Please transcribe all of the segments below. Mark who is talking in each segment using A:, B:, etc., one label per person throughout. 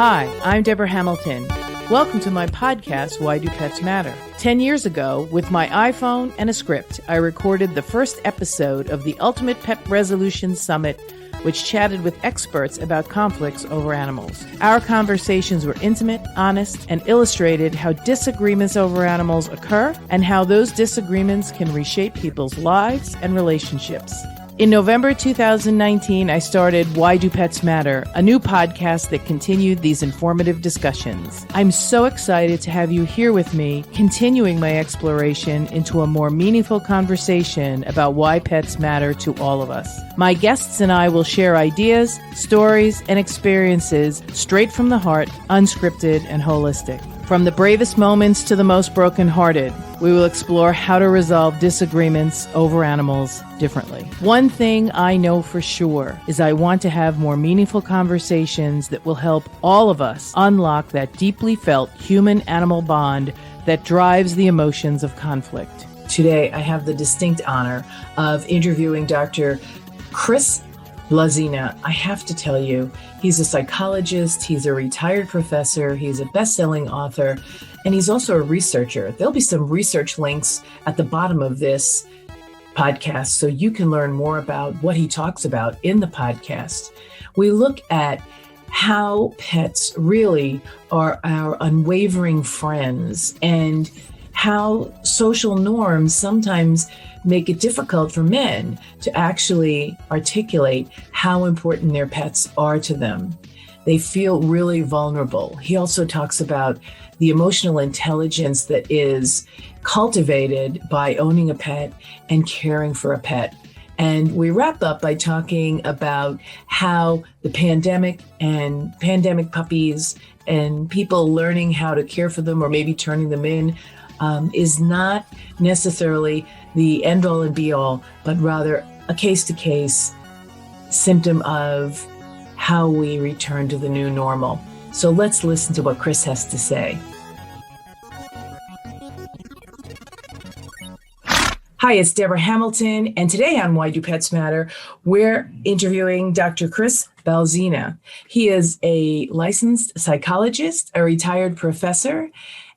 A: Hi, I'm Deborah Hamilton. Welcome to my podcast, Why Do Pets Matter? 10 years ago, with my iPhone and a script, I recorded the first episode of the Ultimate Pet Resolution Summit, which chatted with experts about conflicts over animals. Our conversations were intimate, honest, and illustrated how disagreements over animals occur and how those disagreements can reshape people's lives and relationships. In November 2019, I started Why Do Pets Matter, a new podcast that continued these informative discussions. I'm so excited to have you here with me, continuing my exploration into a more meaningful conversation about why pets matter to all of us. My guests and I will share ideas, stories, and experiences straight from the heart, unscripted and holistic. From the bravest moments to the most brokenhearted, we will explore how to resolve disagreements over animals differently. One thing I know for sure is I want to have more meaningful conversations that will help all of us unlock that deeply felt human-animal bond that drives the emotions of conflict. Today, I have the distinct honor of interviewing Dr. Chris Lazina. I have to tell you, he's a psychologist, he's a retired professor, he's a best-selling author, and he's also a researcher. There'll be some research links at the bottom of this podcast so you can learn more about what he talks about in the podcast. We look at how pets really are our unwavering friends and how social norms sometimes make it difficult for men to actually articulate how important their pets are to them. They feel really vulnerable. He also talks about the emotional intelligence that is cultivated by owning a pet and caring for a pet. And we wrap up by talking about how the pandemic and pandemic puppies and people learning how to care for them or maybe turning them in is not necessarily the end all and be all, but rather a case-to-case symptom of how we return to the new normal. So let's listen to what Chris has to say. Hi, it's Deborah Hamilton, and today on Why Do Pets Matter, we're interviewing Dr. Chris Lazina. He is a licensed psychologist, a retired professor,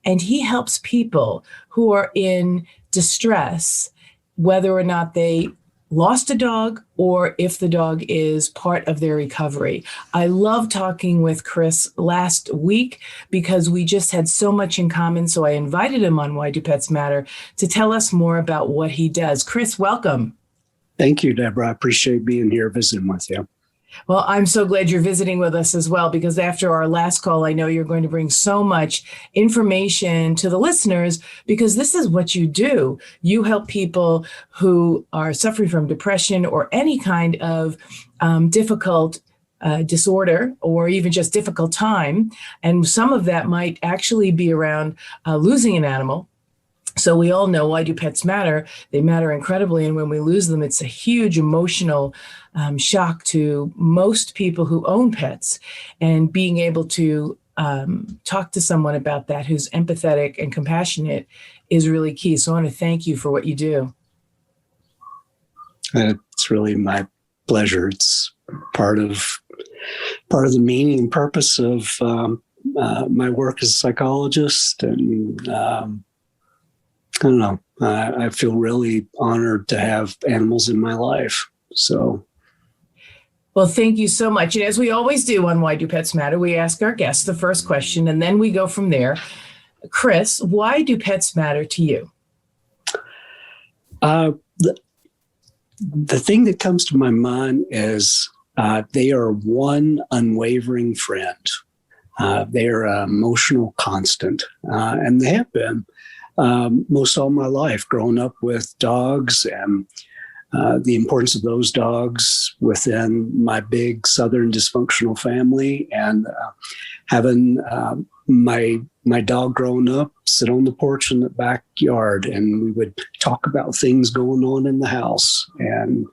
A: and he helps people who are in distress, whether or not they lost a dog or if the dog is part of their recovery. I love talking with Chris last week because we just had so much in common. So I invited him on Why Do Pets Matter to tell us more about what he does. Chris, welcome.
B: Thank you, Deborah. I appreciate being here visiting with you.
A: Well, I'm so glad you're visiting with us as well, because after our last call, I know you're going to bring so much information to the listeners, because this is what you do. You help people who are suffering from depression or any kind of difficult disorder or even just difficult time. And some of that might actually be around losing an animal. So we all know, why do pets matter? They matter incredibly. And when we lose them, it's a huge emotional shock to most people who own pets. And being able to talk to someone about that who's empathetic and compassionate is really key. So I want to thank you for what you do.
B: It's really my pleasure. It's part of the meaning and purpose of my work as a psychologist. And I don't know. I feel really honored to have animals in my life. So,
A: well, thank you so much. And as we always do on Why Do Pets Matter, we ask our guests the first question, and then we go from there. Chris, why do pets matter to you?
B: The thing that comes to my mind is they are one unwavering friend. They are an emotional constant, and they have been. Most all my life, growing up with dogs and the importance of those dogs within my big Southern dysfunctional family, and having my dog growing up sit on the porch in the backyard, and we would talk about things going on in the house. And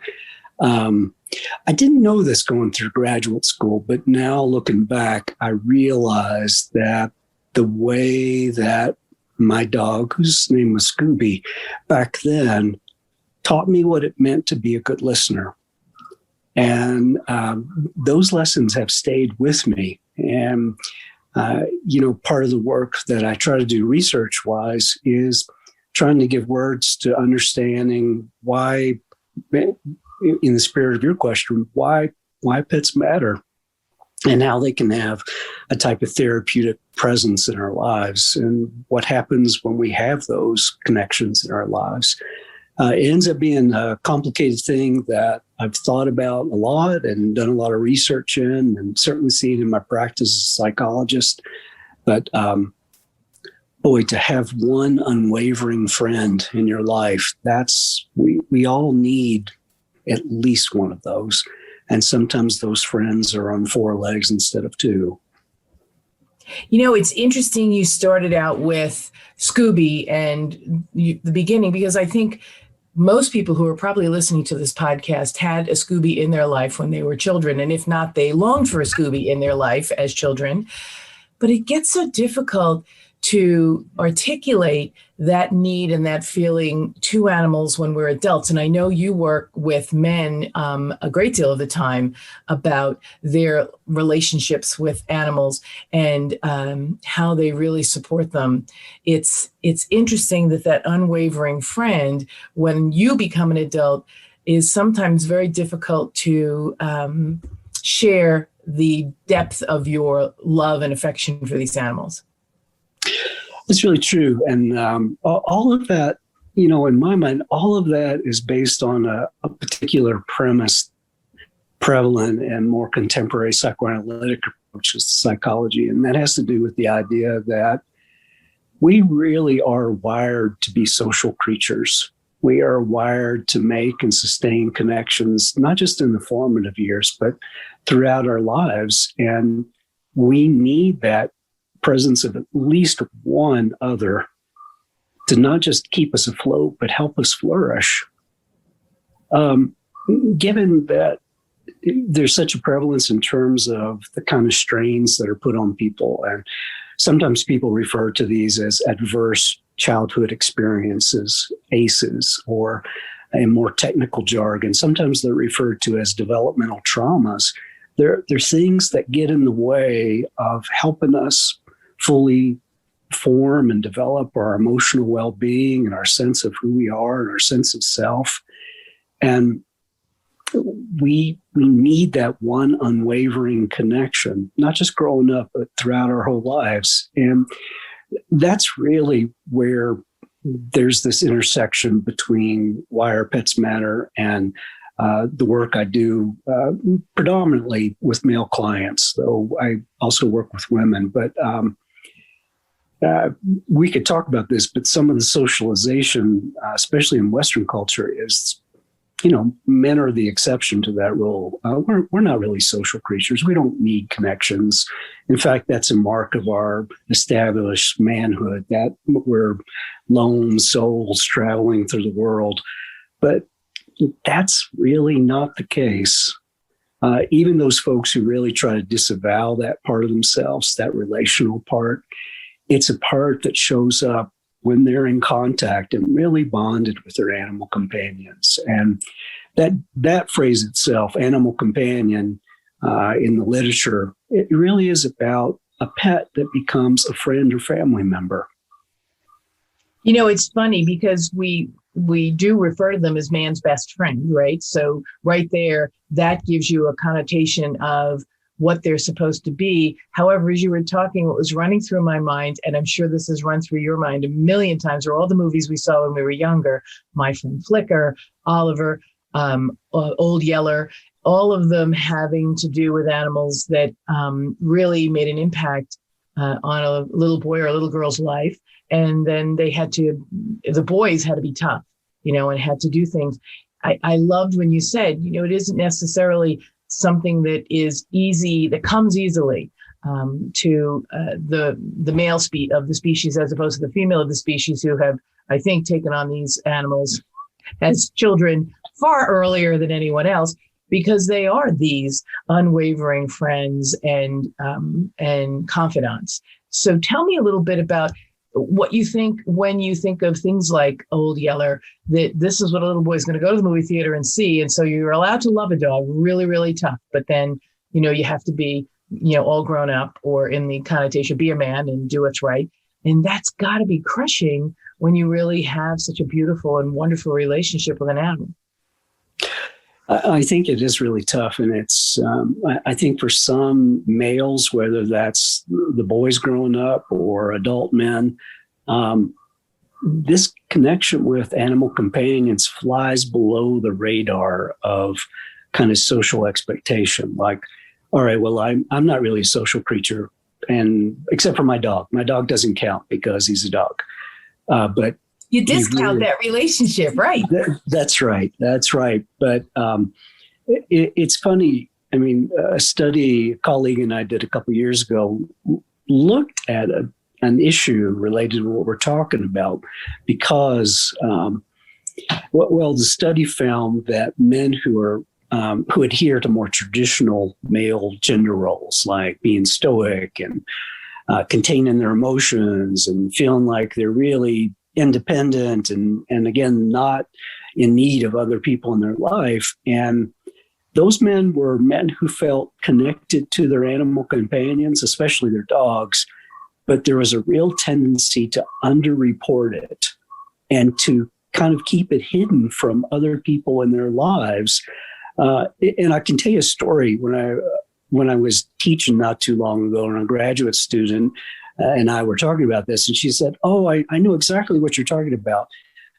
B: I didn't know this going through graduate school, but now looking back, I realized that the way that my dog, whose name was Scooby, back then taught me what it meant to be a good listener. And those lessons have stayed with me. And, part of the work that I try to do research-wise is trying to give words to understanding why, in the spirit of your question, why pets matter and how they can have a type of therapeutic presence in our lives and what happens when we have those connections in our lives. It ends up being a complicated thing that I've thought about a lot and done a lot of research in, and certainly seen in my practice as a psychologist. But boy, to have one unwavering friend in your life, we all need at least one of those. And sometimes those friends are on four legs instead of two.
A: It's interesting you started out with Scooby and the beginning, because I think most people who are probably listening to this podcast had a Scooby in their life when they were children. And if not, they longed for a Scooby in their life as children. But it gets so difficult to articulate that need and that feeling to animals when we're adults. And I know you work with men a great deal of the time about their relationships with animals and how they really support them. It's interesting that unwavering friend, when you become an adult, is sometimes very difficult to share the depth of your love and affection for these animals.
B: It's really true. And all of that, in my mind, all of that is based on a particular premise prevalent in more contemporary psychoanalytic approaches to psychology. And that has to do with the idea that we really are wired to be social creatures. We are wired to make and sustain connections, not just in the formative years, but throughout our lives. And we need that presence of at least one other to not just keep us afloat, but help us flourish. Given that there's such a prevalence in terms of the kind of strains that are put on people, and sometimes people refer to these as adverse childhood experiences, ACEs, or in more technical jargon, sometimes they're referred to as developmental traumas. They're things that get in the way of helping us fully form and develop our emotional well-being and our sense of who we are and our sense of self. And we need that one unwavering connection, not just growing up, but throughout our whole lives. And that's really where there's this intersection between why our pets matter and the work I do predominantly with male clients, though I also work with women. But we could talk about this, but some of the socialization, especially in Western culture, is, men are the exception to that rule. We're not really social creatures. We don't need connections. In fact, that's a mark of our established manhood, that we're lone souls traveling through the world. But that's really not the case. Even those folks who really try to disavow that part of themselves, that relational part, it's a part that shows up when they're in contact and really bonded with their animal companions. And that phrase itself, animal companion, in the literature, it really is about a pet that becomes a friend or family member.
A: It's funny because we do refer to them as man's best friend, right? So right there, that gives you a connotation of what they're supposed to be. However, as you were talking, what was running through my mind, and I'm sure this has run through your mind a million times, are all the movies we saw when we were younger, My Friend Flicker, Oliver, Old Yeller, all of them having to do with animals that really made an impact on a little boy or a little girl's life. And then the boys had to be tough, and had to do things. I loved when you said, it isn't necessarily something that is easy, that comes easily to the male of the species, as opposed to the female of the species, who have, I think, taken on these animals as children far earlier than anyone else, because they are these unwavering friends and confidants. So tell me a little bit about what you think when you think of things like Old Yeller, that this is what a little boy is going to go to the movie theater and see. And so you're allowed to love a dog, really, really tough. But then, you have to be all grown up, or in the connotation, be a man and do what's right. And that's got to be crushing when you really have such a beautiful and wonderful relationship with an animal.
B: I think it is really tough. And it's, I think for some males, whether that's the boys growing up or adult men, this connection with animal companions flies below the radar of kind of social expectation. Like, all right, well, I'm not really a social creature, and except for my dog. My dog doesn't count because he's a dog. But
A: you discount that relationship, right?
B: That's right. That's right. But it's funny. I mean, a colleague and I did a couple of years ago looked at an issue related to what we're talking about, because, the study found that men who adhere to more traditional male gender roles, like being stoic and containing their emotions and feeling like they're really independent and again, not in need of other people in their life. And those men were men who felt connected to their animal companions, especially their dogs, but there was a real tendency to underreport it and to kind of keep it hidden from other people in their lives. And I can tell you a story. When I was teaching not too long ago, and a graduate student and I were talking about this, and she said, "Oh, I know exactly what you're talking about.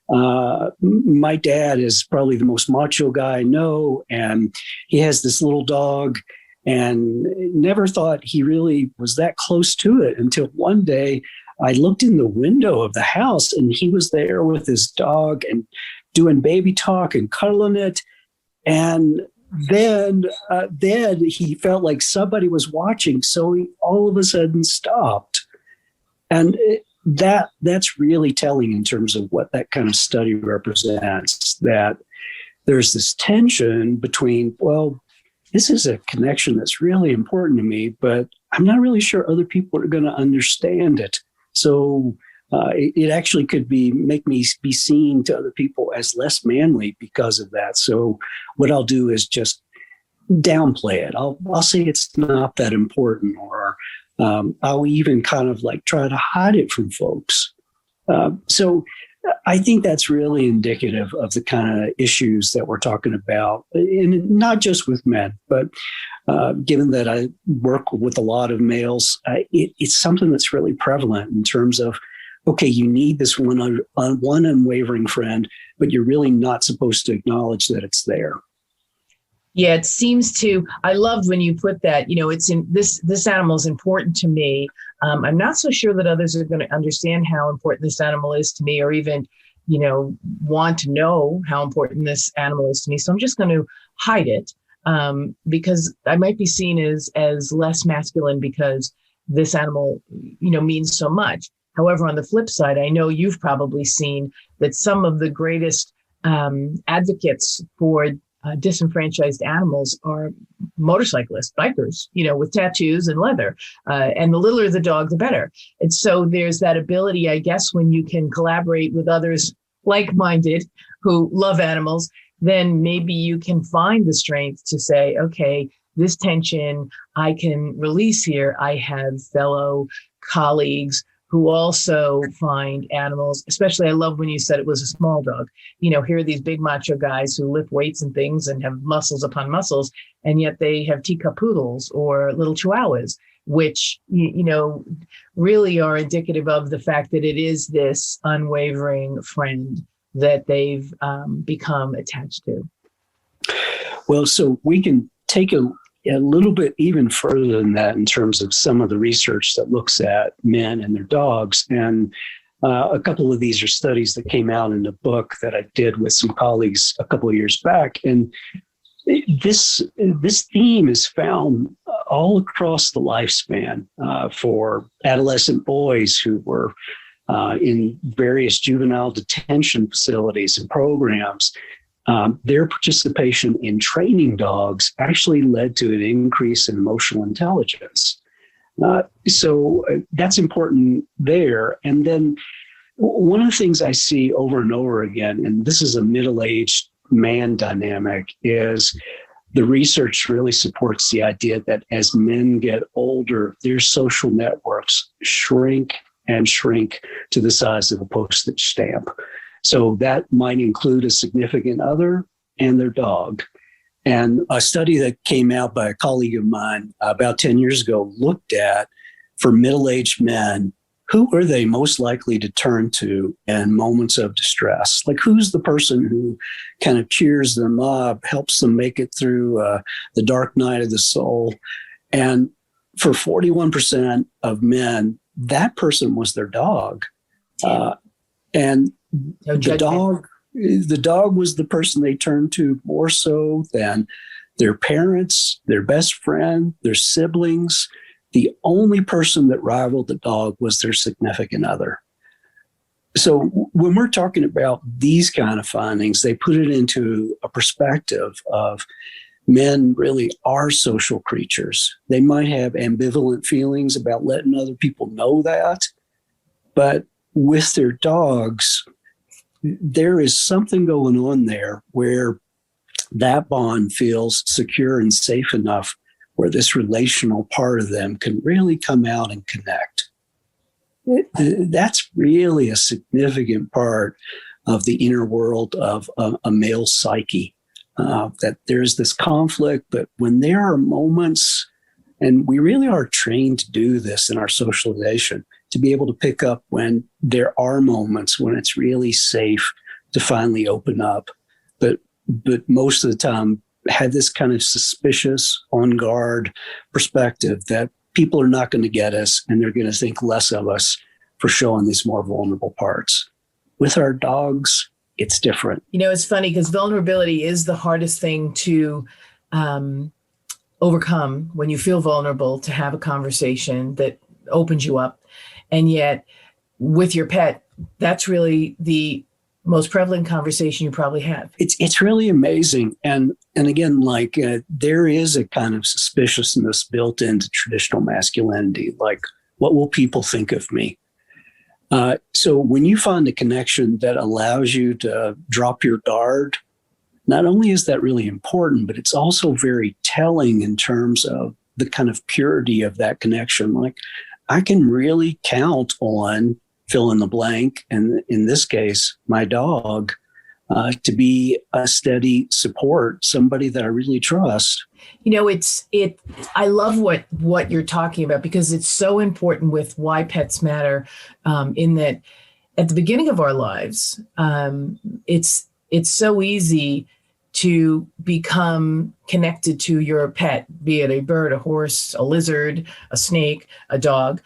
B: My dad is probably the most macho guy I know, and he has this little dog, and never thought he really was that close to it until one day I looked in the window of the house, and he was there with his dog and doing baby talk and cuddling it. And then he felt like somebody was watching, so he all of a sudden stopped." And that's really telling in terms of what that kind of study represents, that there's this tension between, well, this is a connection that's really important to me, but I'm not really sure other people are going to understand it. So it actually could make me be seen to other people as less manly because of that. So what I'll do is just downplay it. I'll say it's not that important, or I'll even kind of like try to hide it from folks. So I think that's really indicative of the kind of issues that we're talking about, and not just with men, but given that I work with a lot of males, it's something that's really prevalent in terms of, okay, you need this one unwavering friend, but you're really not supposed to acknowledge that it's there.
A: Yeah, it seems to. I love when you put that. It's in this animal is important to me. I'm not so sure that others are going to understand how important this animal is to me, or even, want to know how important this animal is to me. So I'm just going to hide it because I might be seen as less masculine because this animal, means so much. However, on the flip side, I know you've probably seen that some of the greatest advocates for disenfranchised animals are motorcyclists, bikers, with tattoos and leather. And the littler the dog, the better. And so there's that ability, I guess, when you can collaborate with others like-minded who love animals, then maybe you can find the strength to say, okay, this tension I can release here. I have fellow colleagues who also find animals, especially I love when you said it was a small dog. Here are these big macho guys who lift weights and things and have muscles upon muscles, and yet they have teacup poodles or little chihuahuas, which, really are indicative of the fact that it is this unwavering friend that they've become attached to.
B: Well, so we can take a little bit even further than that in terms of some of the research that looks at men and their dogs. And a couple of these are studies that came out in a book that I did with some colleagues a couple of years back. And this theme is found all across the lifespan for adolescent boys who were in various juvenile detention facilities and programs. Their participation in training dogs actually led to an increase in emotional intelligence. So that's important there. And then one of the things I see over and over again, and this is a middle-aged man dynamic, is the research really supports the idea that as men get older, their social networks shrink and shrink to the size of a postage stamp. So that might include a significant other and their dog. And a study that came out by a colleague of mine about 10 years ago looked at, for middle-aged men, who are they most likely to turn to in moments of distress? Like, who's the person who kind of cheers them up, helps them make it through the dark night of the soul? And for 41% of men, that person was their dog. And the dog was the person they turned to more so than their parents, their best friend, their siblings. The only person that rivaled the dog was their significant other. So when we're talking about these kind of findings, they put it into a perspective of men really are social creatures. They might have ambivalent feelings about letting other people know that, but with their dogs, there is something going on there where that bond feels secure and safe enough where this relational part of them can really come out and connect. That's really a significant part of the inner world of a male psyche, that there's this conflict, but when there are moments, and we really are trained to do this in our socialization, to be able to pick up when there are moments when it's really safe to finally open up. But most of the time, had this kind of suspicious, on guard perspective that people are not going to get us and they're going to think less of us for showing these more vulnerable parts. With our dogs, it's different.
A: You know, it's funny because vulnerability is the hardest thing to overcome when you feel vulnerable, to have a conversation that opens you up. And yet with your pet, that's really the most prevalent conversation you probably have.
B: It's really amazing. And again, like there is a kind of suspiciousness built into traditional masculinity. Like, what will people think of me? So when you find a connection that allows you to drop your guard, not only is that really important, but it's also very telling in terms of the kind of purity of that connection. Like, I can really count on fill in the blank, and in this case, my dog, to be a steady support, somebody that I really trust.
A: You know, I love what you're talking about, because it's so important with why pets matter, in that at the beginning of our lives, it's so easy to become connected to your pet, be it a bird, a horse, a lizard, a snake, a dog.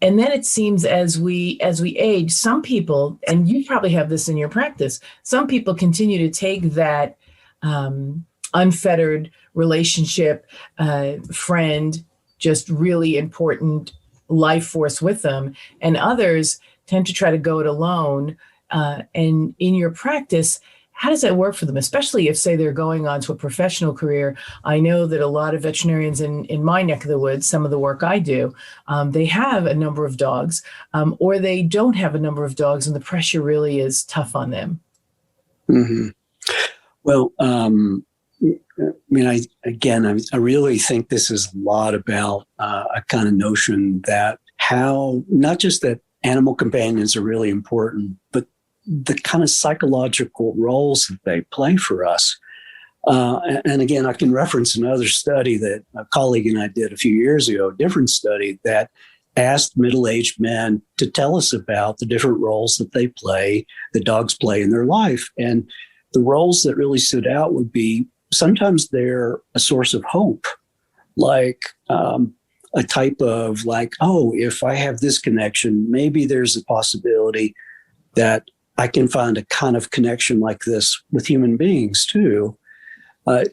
A: And then it seems as we age, some people, and you probably have this in your practice, some people continue to take that unfettered relationship, friend, just really important life force with them. And others tend to try to go it alone. And in your practice, how does that work for them, especially if, say, they're going on to a professional career? I know that a lot of veterinarians in my neck of the woods, some of the work I do, they have a number of dogs, or they don't have a number of dogs, and the pressure really is tough on them.
B: Mm-hmm. Well, I mean, I really think this is a lot about a kind of notion that how, not just that animal companions are really important, but the kind of psychological roles that they play for us. And again, I can reference another study that a colleague and I did a few years ago, a different study that asked middle-aged men to tell us about the different roles that they play, that dogs play in their life. And the roles that really stood out would be, sometimes they're a source of hope, like a type of like, oh, if I have this connection, maybe there's a possibility that I can find a kind of connection like this with human beings too.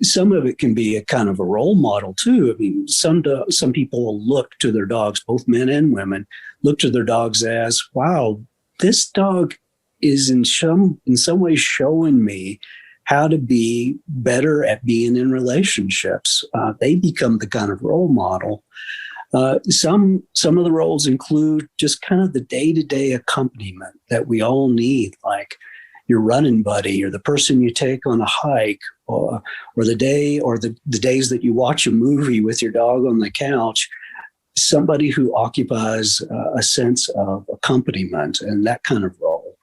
B: Some of it can be a kind of a role model too. I mean, some people will look to their dogs, both men and women, look to their dogs as, wow, this dog is in some ways showing me how to be better at being in relationships. They become the kind of role model. Some of the roles include just kind of the day-to-day accompaniment that we all need, like your running buddy or the person you take on a hike, or the day or the days that you watch a movie with your dog on the couch, somebody who occupies a sense of accompaniment and that kind of role.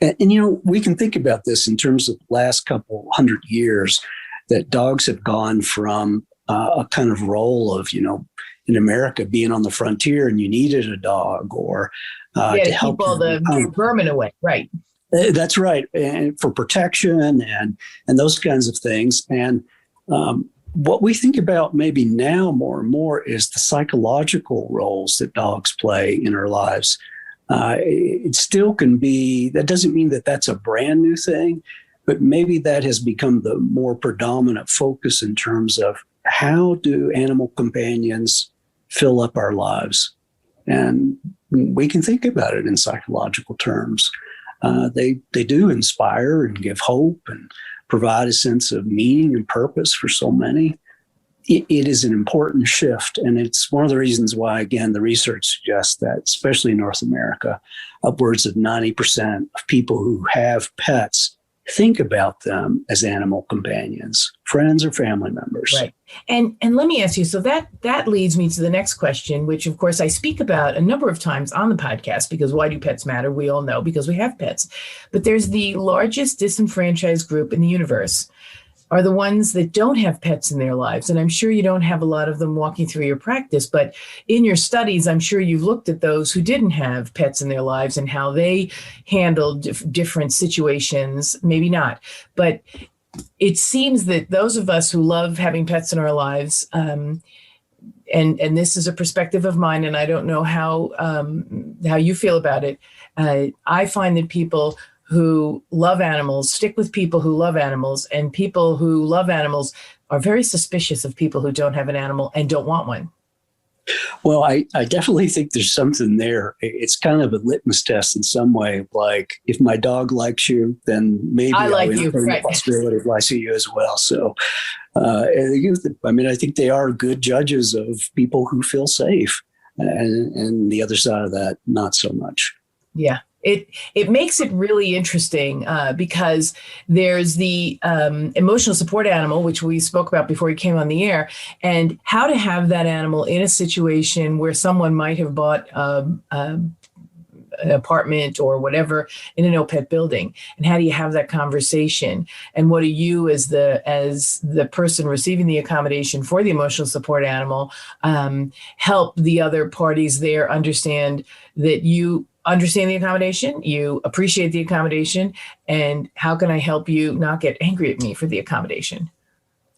B: And, you know, we can think about this in terms of the last couple hundred years, that dogs have gone from a kind of role of, you know, in America being on the frontier and you needed a dog or
A: to help all the vermin away. Right.
B: That's right. And for protection and those kinds of things. And what we think about maybe now more and more is the psychological roles that dogs play in our lives. It still can be, that doesn't mean that that's a brand new thing, but maybe that has become the more predominant focus in terms of how do animal companions fill up our lives? And we can think about it in psychological terms. They do inspire and give hope and provide a sense of meaning and purpose for so many. It is an important shift. And it's one of the reasons why, again, the research suggests that, especially in North America, upwards of 90% of people who have pets think about them as animal companions, friends or family members.
A: Right. And let me ask you, so that leads me to the next question, which of course I speak about a number of times on the podcast, because why do pets matter? We all know because we have pets. But there's the largest disenfranchised group in the universe are the ones that don't have pets in their lives. And I'm sure you don't have a lot of them walking through your practice, but in your studies, I'm sure you've looked at those who didn't have pets in their lives and how they handled different situations, maybe not. But it seems that those of us who love having pets in our lives, and this is a perspective of mine, and I don't know how you feel about it. I find that people who love animals stick with people who love animals, and people who love animals are very suspicious of people who don't have an animal and don't want one.
B: Well, I definitely think there's something there. It's kind of a litmus test in some way. Like, if my dog likes you, then maybe
A: I like you.
B: Right. The possibility of liking you as well. So, I mean, I think they are good judges of people who feel safe, and the other side of that, not so much.
A: Yeah. It makes it really interesting because there's the emotional support animal, which we spoke about before you came on the air, and how to have that animal in a situation where someone might have bought an apartment or whatever in a no-pet building. And how do you have that conversation? And what do you, as the person receiving the accommodation for the emotional support animal, help the other parties there understand that you understand the accommodation, you appreciate the accommodation, and how can I help you not get angry at me for the accommodation?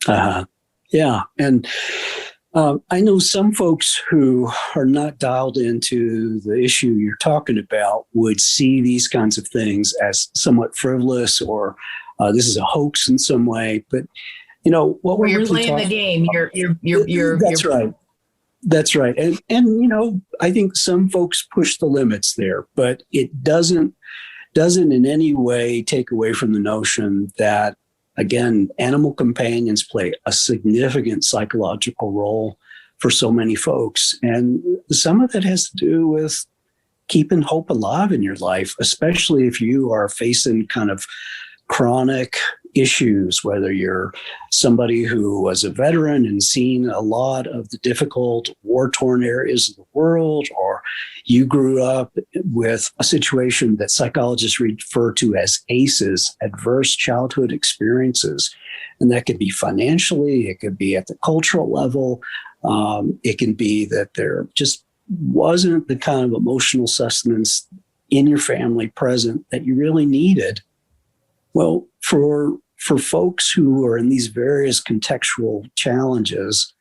B: Yeah. And I know some folks who are not dialed into the issue you're talking about would see these kinds of things as somewhat frivolous or this is a hoax in some way. But, you know, what we're
A: you're
B: really
A: playing the game. You're
B: That's right. That's right. And, you know, I think some folks push the limits there, but it doesn't in any way take away from the notion that, again, animal companions play a significant psychological role for so many folks. And some of that has to do with keeping hope alive in your life, especially if you are facing kind of chronic issues, whether you're somebody who was a veteran and seen a lot of the difficult war-torn areas of the world, or you grew up with a situation that psychologists refer to as ACEs, adverse childhood experiences. And that could be financially, it could be at the cultural level. It can be that there just wasn't the kind of emotional sustenance in your family present that you really needed. Well, for folks who are in these various contextual challenges,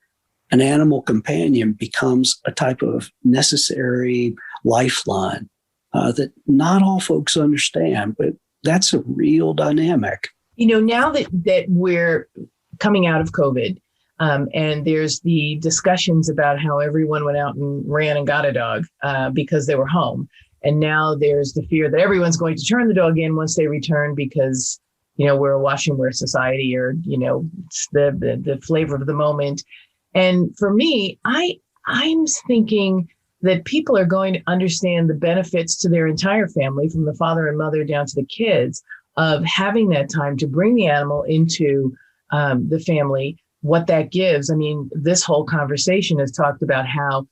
B: an animal companion becomes a type of necessary lifeline that not all folks understand, but that's a real dynamic.
A: You know, now that we're coming out of COVID, and there's the discussions about how everyone went out and ran and got a dog because they were home. And now there's the fear that everyone's going to turn the dog in once they return because, you know, we're a wash and wear society, or, you know, it's the flavor of the moment. And for me, I'm thinking that people are going to understand the benefits to their entire family, from the father and mother down to the kids, of having that time to bring the animal into the family, what that gives. I mean, this whole conversation has talked about how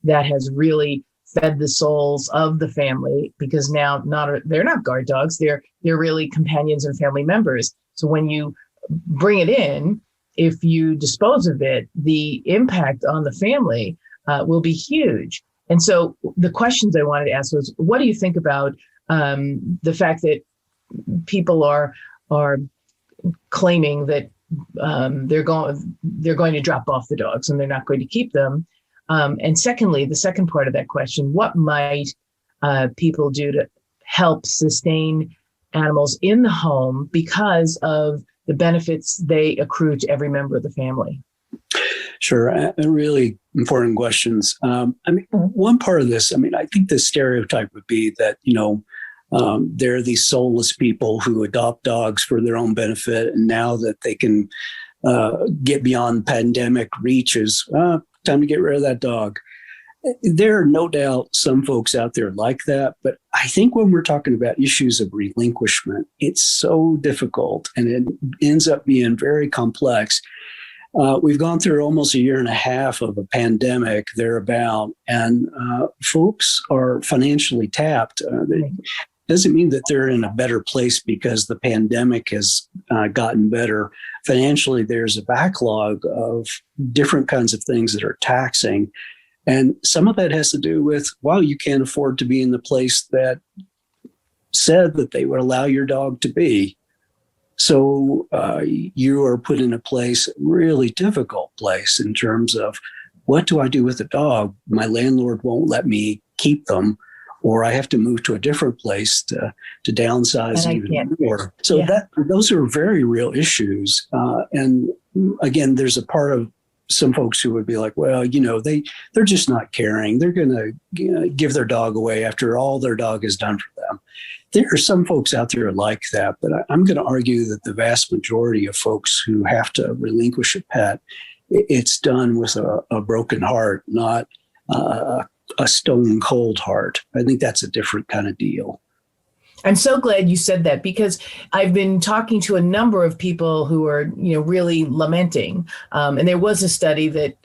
A: that has really fed the souls of the family, because now they're not guard dogs, they're really companions and family members. So when you bring it in, if you dispose of it, the impact on the family will be huge. And so the questions I wanted to ask was, what do you think about the fact that people are claiming that they're going to drop off the dogs and they're not going to keep them? And secondly, the second part of that question, what might people do to help sustain animals in the home because of the benefits they accrue to every member of the family?
B: Sure. Really important questions. I mean, one part of this, I mean, I think the stereotype would be that, there are these soulless people who adopt dogs for their own benefit. And now that they can get beyond pandemic reaches, time to get rid of that dog. There are no doubt some folks out there like that. But I think when we're talking about issues of relinquishment, it's so difficult and it ends up being very complex. We've gone through almost a year and a half of a pandemic thereabout, and folks are financially tapped. It doesn't mean that they're in a better place because the pandemic has gotten better. Financially, there's a backlog of different kinds of things that are taxing. And some of that has to do with, well, you can't afford to be in the place that said that they would allow your dog to be. So you are put in a place, really difficult place in terms of, what do I do with the dog? My landlord won't let me keep them, or I have to move to a different place to downsize even more. So those are very real issues. And again, there's a part of some folks who would be like, well, they're just not caring. They're going to give their dog away after all their dog has done for them. There are some folks out there like that, but I'm going to argue that the vast majority of folks who have to relinquish a pet, it's done with a broken heart, not a stone cold heart. I think that's a different kind of deal.
A: I'm so glad you said that, because I've been talking to a number of people who are, really lamenting. And there was a study that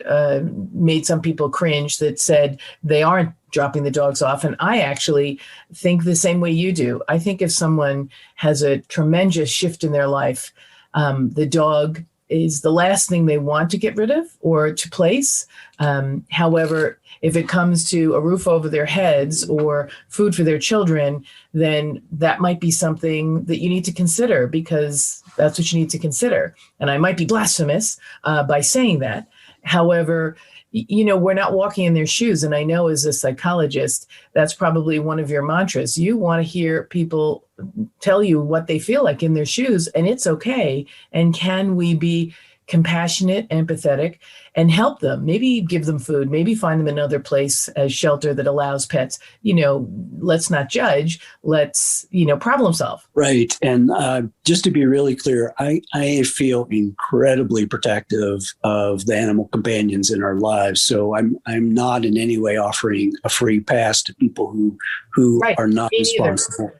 A: made some people cringe that said they aren't dropping the dogs off. And I actually think the same way you do. I think if someone has a tremendous shift in their life, the dog is the last thing they want to get rid of or to place. However, if it comes to a roof over their heads or food for their children, then that might be something that you need to consider, because that's what you need to consider. And I might be blasphemous by saying that. However, we're not walking in their shoes. And I know as a psychologist, that's probably one of your mantras. You want to hear people tell you what they feel like in their shoes, and it's okay. And can we be compassionate, empathetic, and help them? Maybe give them food, maybe find them another place, a shelter that allows pets. Let's not judge. Let's, problem solve.
B: Right. And just to be really clear, I feel incredibly protective of the animal companions in our lives. So I'm not in any way offering a free pass to people who are not responsible.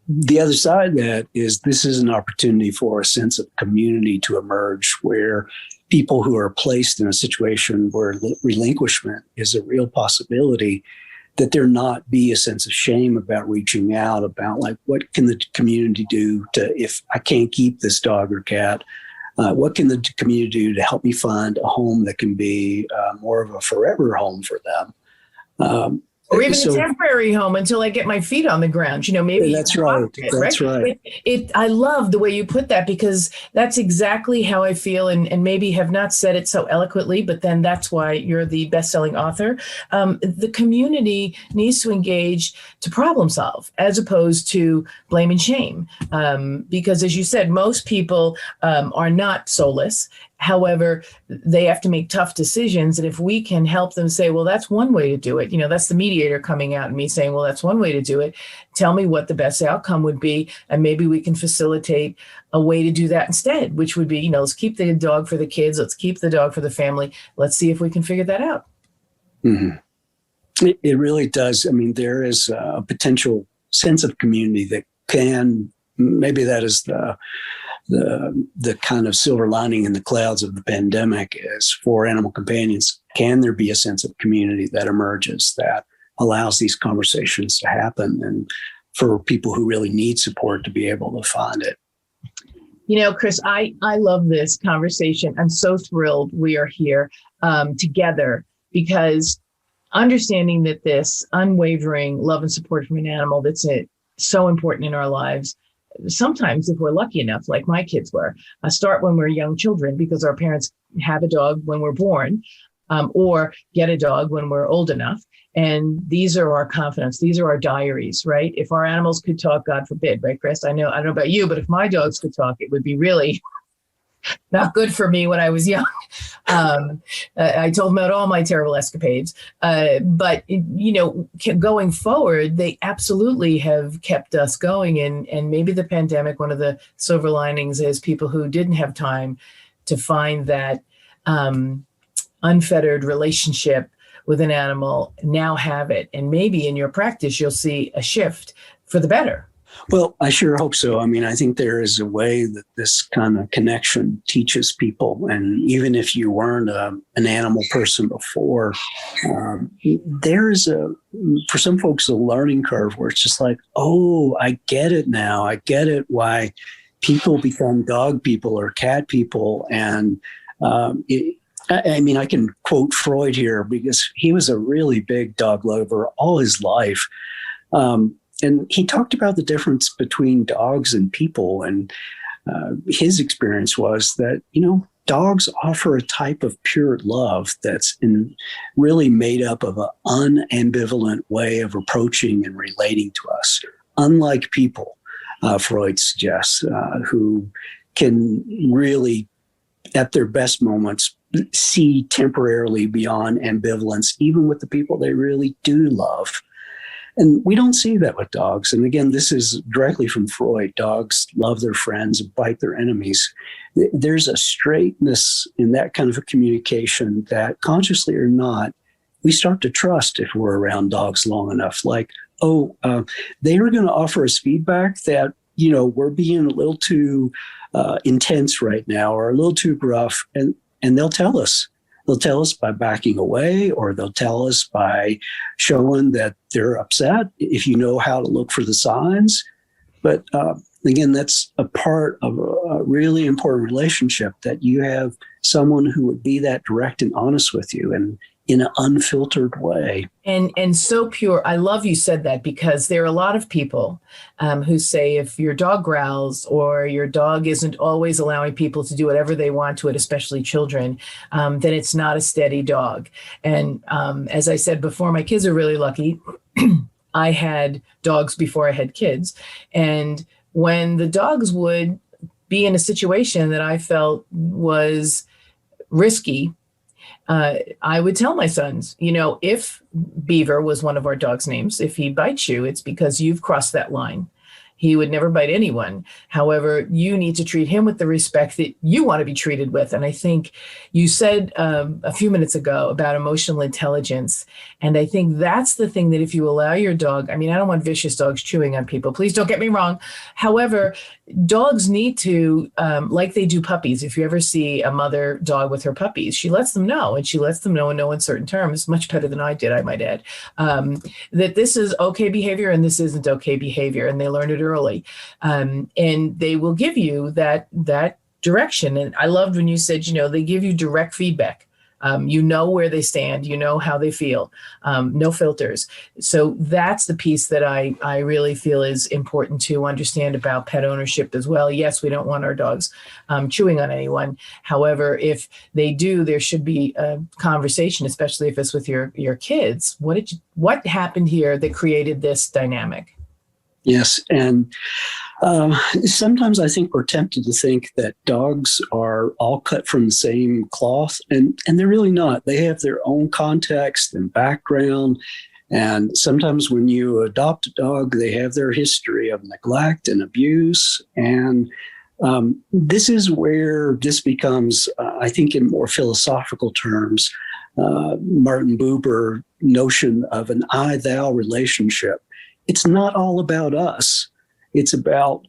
B: The other side of that is this is an opportunity for a sense of community to emerge, where people who are placed in a situation where relinquishment is a real possibility, that there not be a sense of shame about reaching out, about like, what can the community do if I can't keep this dog or cat? What can the community do to help me find a home that can be more of a forever home for them?
A: Or even a temporary home until I get my feet on the ground. Maybe
B: that's right. That's right.
A: I love the way you put that, because that's exactly how I feel, and maybe have not said it so eloquently, but then that's why you're the best-selling author. The community needs to engage to problem solve as opposed to blame and shame. Because as you said, most people are not soulless. However, they have to make tough decisions. And if we can help them say, well, that's one way to do it. That's the mediator coming out and me saying, well, that's one way to do it. Tell me what the best outcome would be. And maybe we can facilitate a way to do that instead, which would be, let's keep the dog for the kids. Let's keep the dog for the family. Let's see if we can figure that out.
B: Mm-hmm. It really does. I mean, there is a potential sense of community that maybe that is the kind of silver lining in the clouds of the pandemic is for animal companions, can there be a sense of community that emerges that allows these conversations to happen, and for people who really need support to be able to find it?
A: Chris, I love this conversation. I'm so thrilled we are here together, because understanding that this unwavering love and support from an animal, that's so important in our lives. Sometimes, if we're lucky enough, like my kids were, start when we're young children because our parents have a dog when we're born, or get a dog when we're old enough. And these are our confidants. These are our diaries, right? If our animals could talk, God forbid, right, Chris? I don't know about you, but if my dogs could talk, it would be really not good for me when I was young. I told them about all my terrible escapades. But going forward, they absolutely have kept us going. And maybe the pandemic, one of the silver linings is people who didn't have time to find that unfettered relationship with an animal now have it. And maybe in your practice, you'll see a shift for the better.
B: Well, I sure hope so. I mean, I think there is a way that this kind of connection teaches people. And even if you weren't an animal person before, there is for some folks, a learning curve where it's just like, oh, I get it now. I get it why people become dog people or cat people. And I can quote Freud here because he was a really big dog lover all his life. And he talked about the difference between dogs and people. And his experience was that, dogs offer a type of pure love that's really made up of an unambivalent way of approaching and relating to us, unlike people, Freud suggests, who can really, at their best moments, see temporarily beyond ambivalence, even with the people they really do love. And we don't see that with dogs. And again, this is directly from Freud. Dogs love their friends and bite their enemies. There's a straightness in that kind of a communication that, consciously or not, we start to trust if we're around dogs long enough. Like, they are going to offer us feedback that, we're being a little too intense right now or a little too gruff. And they'll tell us. They'll tell us by backing away, or they'll tell us by showing that they're upset if you know how to look for the signs. But again, that's a part of a really important relationship, that you have someone who would be that direct and honest with you and in an unfiltered way.
A: And so pure. I love you said that, because there are a lot of people who say if your dog growls or your dog isn't always allowing people to do whatever they want to it, especially children, then it's not a steady dog. And as I said before, my kids are really lucky. I had dogs before I had kids. And when the dogs would be in a situation that I felt was risky, I would tell my sons, if Beaver was one of our dog's names, if he bites you, it's because you've crossed that line. He would never bite anyone. However, you need to treat him with the respect that you want to be treated with. And I think you said a few minutes ago about emotional intelligence. And I think that's the thing that if you allow your dog, I don't want vicious dogs chewing on people. Please don't get me wrong. However, dogs need to, like they do puppies. If you ever see a mother dog with her puppies, she lets them know, and she lets them know in no uncertain terms, much better than I did, I might add, that this is okay behavior and this isn't okay behavior. And they learn it early. And they will give you that direction. And I loved when you said, they give you direct feedback. Where they stand, how they feel, no filters. So that's the piece that I really feel is important to understand about pet ownership as well. Yes, we don't want our dogs chewing on anyone. However, if they do, there should be a conversation, especially if it's with your kids. What happened here that created this dynamic?
B: Yes. And sometimes I think we're tempted to think that dogs are all cut from the same cloth, and they're really not. They have their own context and background. And sometimes when you adopt a dog, they have their history of neglect and abuse. And this is where this becomes, I think, in more philosophical terms, Martin Buber notion of an I-thou relationship. It's not all about us. It's about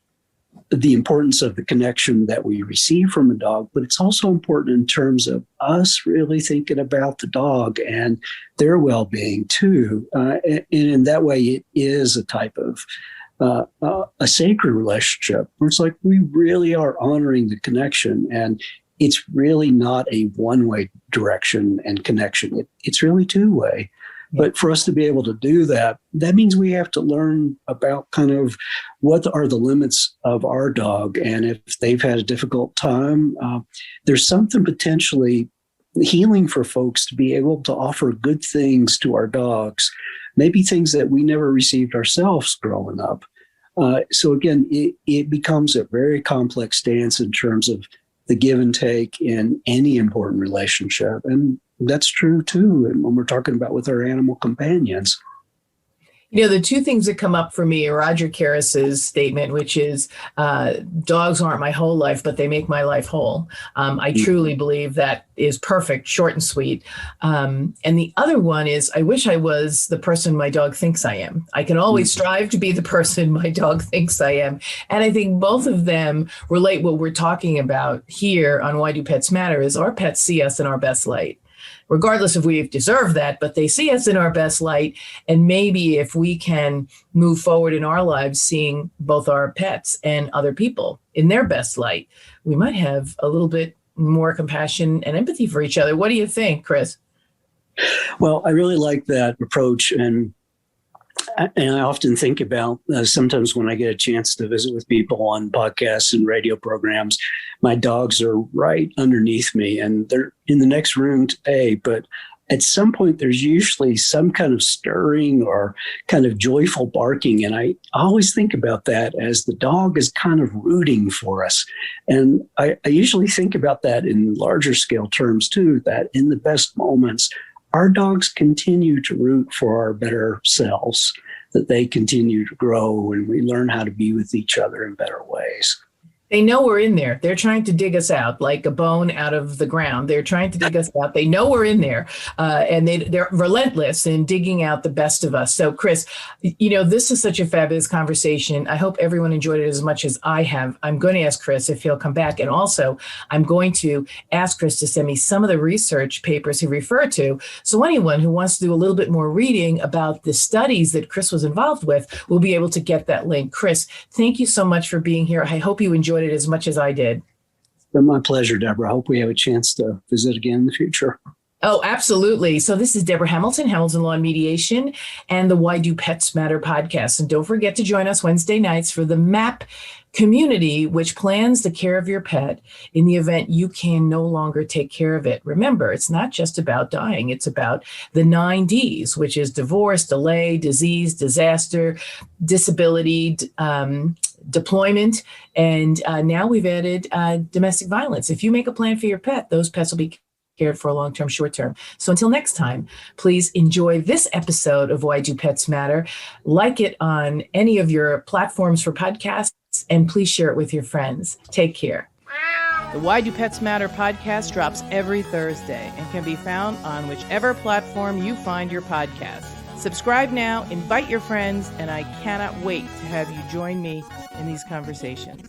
B: the importance of the connection that we receive from a dog, but it's also important in terms of us really thinking about the dog and their well-being too. And in that way, it is a type of a sacred relationship where it's like we really are honoring the connection, and it's really not a one-way direction and connection. It's really two-way. But for us to be able to do that, that means we have to learn about kind of what are the limits of our dog. And if they've had a difficult time, there's something potentially healing for folks to be able to offer good things to our dogs, maybe things that we never received ourselves growing up. So again, it becomes a very complex dance in terms of the give and take in any important relationship. And that's true too when we're talking about with our animal companions.
A: You know, the two things that come up for me are Roger Karas's statement, which is dogs aren't my whole life, but they make my life whole. I truly believe that is perfect, short and sweet. And the other one is, I wish I was the person my dog thinks I am. I can always strive to be the person my dog thinks I am. And I think both of them relate what we're talking about here on Why Do Pets Matter is our pets see us in our best light. Regardless if we've deserved that, but they see us in our best light. And maybe if we can move forward in our lives, seeing both our pets and other people in their best light, we might have a little bit more compassion and empathy for each other. What do you think, Chris?
B: Well, I really like that approach. And I often think about sometimes when I get a chance to visit with people on podcasts and radio programs, my dogs are right underneath me and they're in the next room today. But at some point, there's usually some kind of stirring or kind of joyful barking. And I always think about that as the dog is kind of rooting for us. And I usually think about that in larger scale terms too, that in the best moments, our dogs continue to root for our better selves, that they continue to grow and we learn how to be with each other in better ways.
A: They know we're in there. They're trying to dig us out like a bone out of the ground. They're trying to dig us out. They know we're in there, and they're relentless in digging out the best of us. So, Chris, you know, this is such a fabulous conversation. I hope everyone enjoyed it as much as I have. I'm going to ask Chris if he'll come back. And also, I'm going to ask Chris to send me some of the research papers he referred to. So anyone who wants to do a little bit more reading about the studies that Chris was involved with will be able to get that link. Chris, thank you so much for being here. I hope you enjoyed it as much as I did.
B: It's been my pleasure, Deborah. I hope we have a chance to visit again in the future.
A: Oh, absolutely. So this is Deborah Hamilton, Hamilton Law and Mediation, and the Why Do Pets Matter podcast. And don't forget to join us Wednesday nights for the MAP community, which plans the care of your pet in the event you can no longer take care of it. Remember, it's not just about dying. It's about the 9 Ds, which is divorce, delay, disease, disaster, disability, deployment, and now we've added domestic violence. If you make a plan for your pet, those pets will be cared for long-term, short-term. So until next time, please enjoy this episode of Why Do Pets Matter. Like it on any of your platforms for podcasts, and please share it with your friends. Take care. The Why Do Pets Matter podcast drops every Thursday and can be found on whichever platform you find your podcast. Subscribe now, invite your friends, and I cannot wait to have you join me in these conversations.